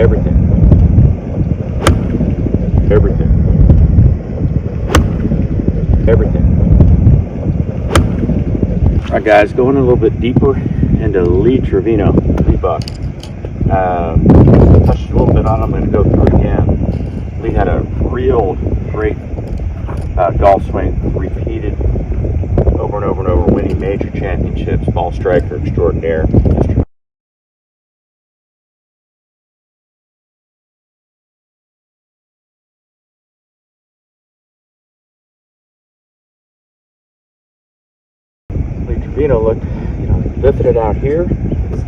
Everything. Everything. Everything. Alright guys, going a little bit deeper into Lee Trevino, Lee buck. Touched a little bit on it, I'm going to go through it again. Lee had a real great golf swing, repeated over and over and over, winning major championships, ball striker extraordinaire. Trevino looked, lifted it out here,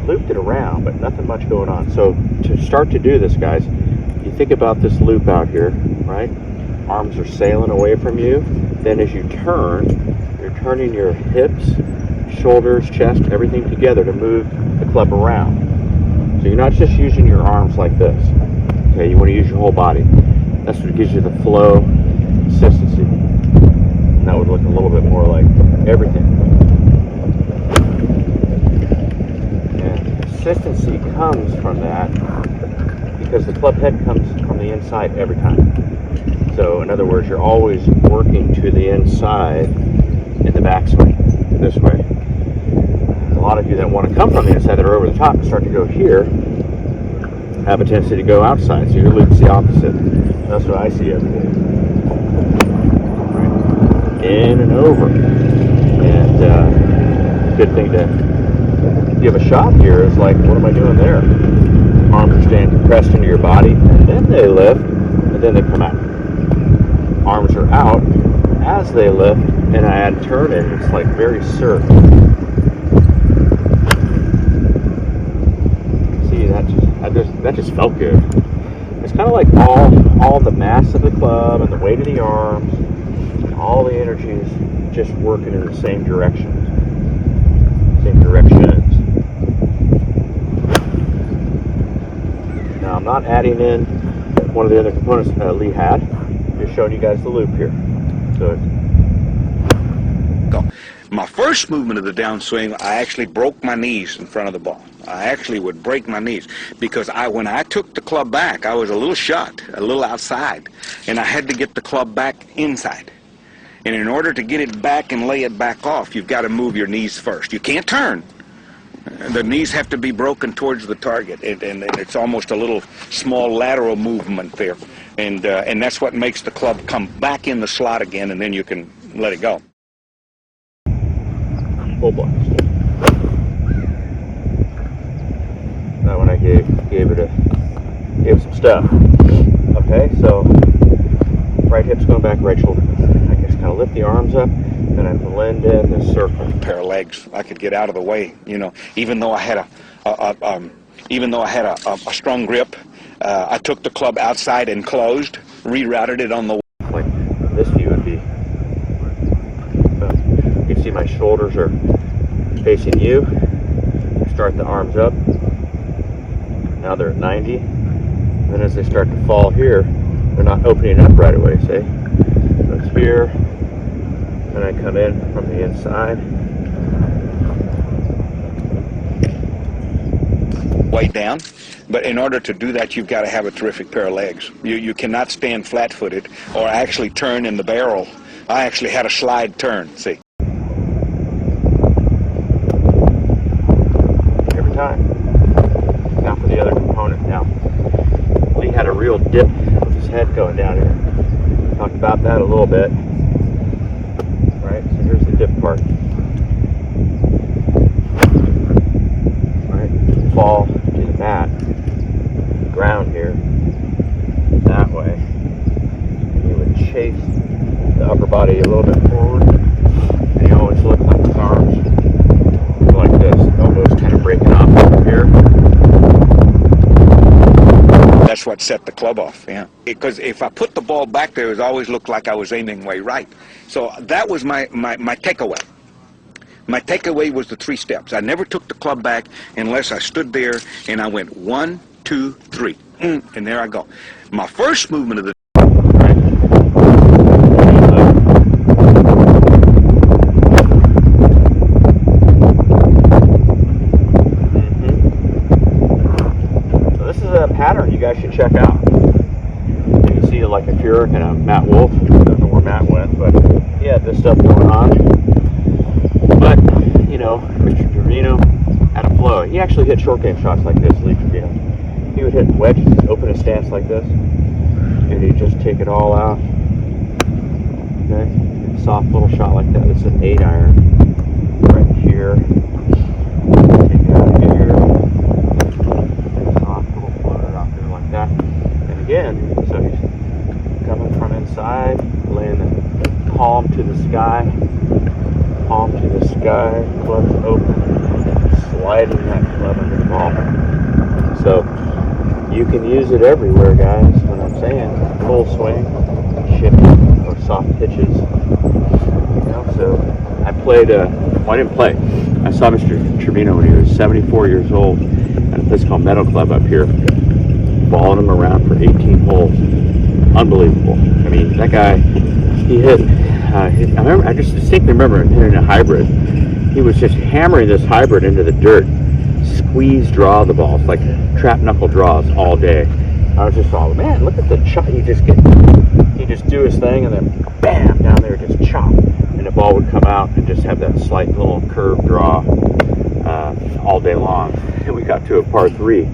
looped it around, but nothing much going on. So to start to do this, guys, you think about this loop out here, right? Arms are sailing away from you. Then as you turn, you're turning your hips, shoulders, chest, everything together to move the club around. So you're not just using your arms like this. Okay, you want to use your whole body. That's what gives you the flow, consistency. And that would look a little bit more like everything. Consistency comes from that because the club head comes from the inside every time. So in other words, you're always working to the inside in the backswing this way. A lot of you that want to come from the inside that are over the top and start to go here have a tendency to go outside. So your loop's the opposite. That's what I see every day. In and over. And good thing to give a shot here is like, what am I doing there? Arms are staying compressed into your body, and then they lift, and then they come out. Arms are out as they lift, and I add turn in. It's like very surf. See, that just felt good. It's kind of like all the mass of the club and the weight of the arms, all the energies just working in the same direction. Same directions. Now I'm not adding in one of the other components Lee had. Just showing you guys the loop here. So my first movement of the downswing, I actually broke my knees in front of the ball. I actually would break my knees because when I took the club back, I was a little shut, a little outside, and I had to get the club back inside. And in order to get it back and lay it back off, you've got to move your knees first. You can't turn. The knees have to be broken towards the target, and it's almost a little small lateral movement there. And that's what makes the club come back in the slot again, and then you can let it go. Full blast. That one I gave it some stuff. Okay, so right hip's going back, right shoulder. I just kind of lift the arms up, and I blend in this circle. A pair of legs, I could get out of the way. Even though I had a strong grip, I took the club outside and closed, rerouted it on the. Like this view would be. You can see my shoulders are facing you. Start the arms up. Now they're at 90. Then as they start to fall here, they're not opening up right away, see? So it's here, and I come in from the inside. Way down, but in order to do that, you've got to have a terrific pair of legs. You cannot stand flat-footed or actually turn in the barrel. I actually had a slide turn, see? Every time. Now for the other component. Now, Lee had a real dip with his head going down here. Talked about that a little bit. Right, so here's the dip part. Right, fall to the mat, ground here, that way. And you would chase the upper body a little bit forward, and you always look like his arms like this, elbows kind of breaking off over here. That's what set the club off, yeah. Because if I put the ball back there, it always looked like I was aiming way right. So that was my takeaway. My takeaway was the 3 steps. I never took the club back unless I stood there and I went 1, 2, 3, and there I go. My first movement of the guys should check out. You can see like a Furyk and a Matt Wolf. I don't know where Matt went, but he had this stuff going on. But, you know, Mr. Trevino had a flow. He actually hit short game shots like this, Lee Trevino. He would hit wedges, open his stance like this, and he'd just take it all out. Okay, soft little shot like that. This is an 8-iron right here. Take it out here. Soft little floater out there like that. And again, so he's coming from inside, laying the palm to the sky, club's open, sliding that club under the ball. So you can use it everywhere, guys. What I'm saying, full swing, shifting, or soft pitches. You know, so I played. Well, I didn't play. I saw Mr. Trevino when he was 74 years old at a place called Meadow Club up here, followed him around for 18 holes. Unbelievable. I mean, that guy, he hit. I just distinctly remember him hitting a hybrid. He was just hammering this hybrid into the dirt. Squeeze draw the balls, like trap knuckle draws all day. I was just all, man, look at the chop. He just do his thing and then bam, down there just chop. And the ball would come out and just have that slight little curve draw all day long. And we got to a par 3,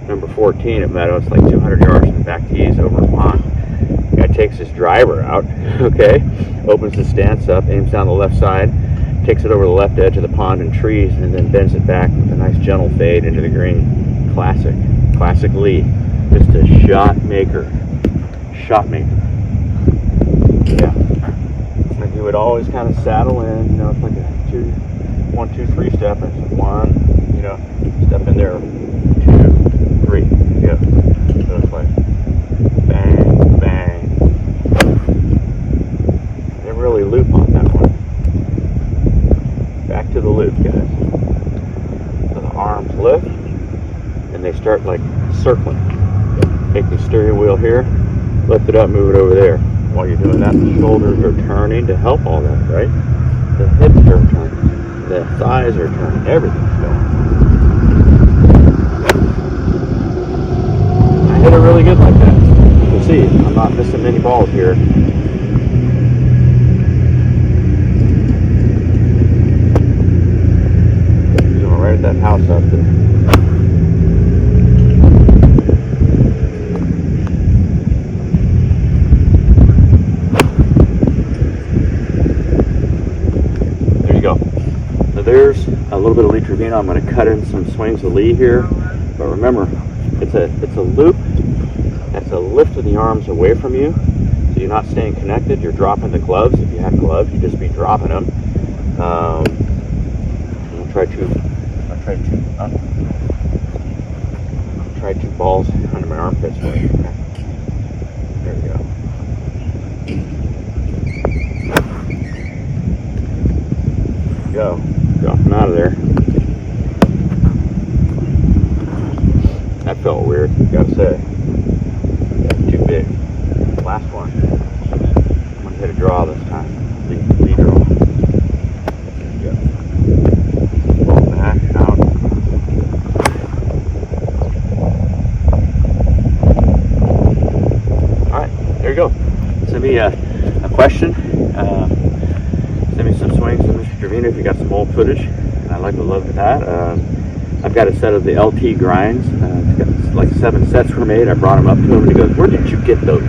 number 14 at Meadow. It's like 200 yards from the back tees over a pond. Guy takes his driver out, okay, opens the stance up, aims down the left side, takes it over the left edge of the pond and trees, and then bends it back with a nice gentle fade into the green. Classic Lee. Just a shot maker. Yeah. And he would always kind of saddle in, you know, it's like a 1, 2, 3 step. And it's 1, you know, step in there, 2, 3. Yeah. So it's like bang, bang. Didn't really loop on that one. Back to the loop, guys. So the arms lift, and they start like circling. Take the steering wheel here, lift it up, move it over there. While you're doing that, the shoulders are turning to help all that, right? The hips are turning, the thighs are turning, everything's going. I hit it really good like that. You can see, I'm not missing many balls here. Right at that house up there. There you go. So there's a little bit of Lee Trevino. I'm going to cut in some swings of Lee here, but remember, it's a loop. That's a lift of the arms away from you, so you're not staying connected. You're dropping the gloves. If you had gloves, you'd just be dropping them. I'll try two balls under my armpits. There we go. Drop them out of there. That felt weird, gotta say. Too big. Last one. I'm gonna hit a draw this time. Lead draw. There you go. Ball back out. Alright, there you go. Send me a question. Send me some swings to Mr. Trevino if you got some old footage. And I'd like to look at that. I've got a set of the LT grinds. It's got like 7 sets were made. I brought them up to him and he goes, "Where did you get those?"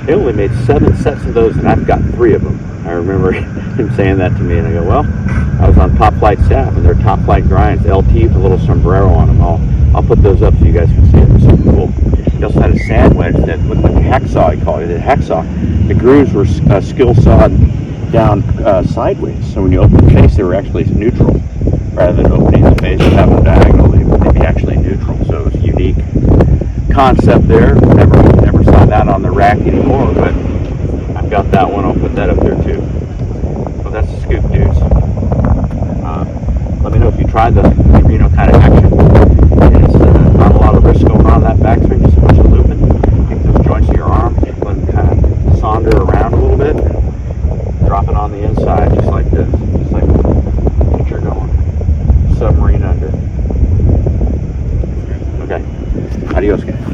They only made 7 sets of those and I've got 3 of them. I remember him saying that to me and I go, well, I was on Top Flite staff and they're Top Flite grinds, LT with a little sombrero on them. I'll put those up so you guys can see them. It's super cool. He also had a sand wedge that looked like a hacksaw. He called it a hacksaw. The grooves were skill sawed down sideways, so when you open the face, they were actually neutral. Rather than opening the face and having them diagonal, they'd be actually neutral. So it was a unique concept there. Never saw that on the rack anymore, but I've got that one. I'll put that up there too. So that's the scoop, dudes. Let me know if you tried the Trevino kind of action. It's not a lot of risk going on that backswing, just a bunch of looping. Get those joints of your arm, let them kind of saunder around a little bit. Drop it on the inside just like this. Just like picture going. Submarine under. Okay. Adios, guys.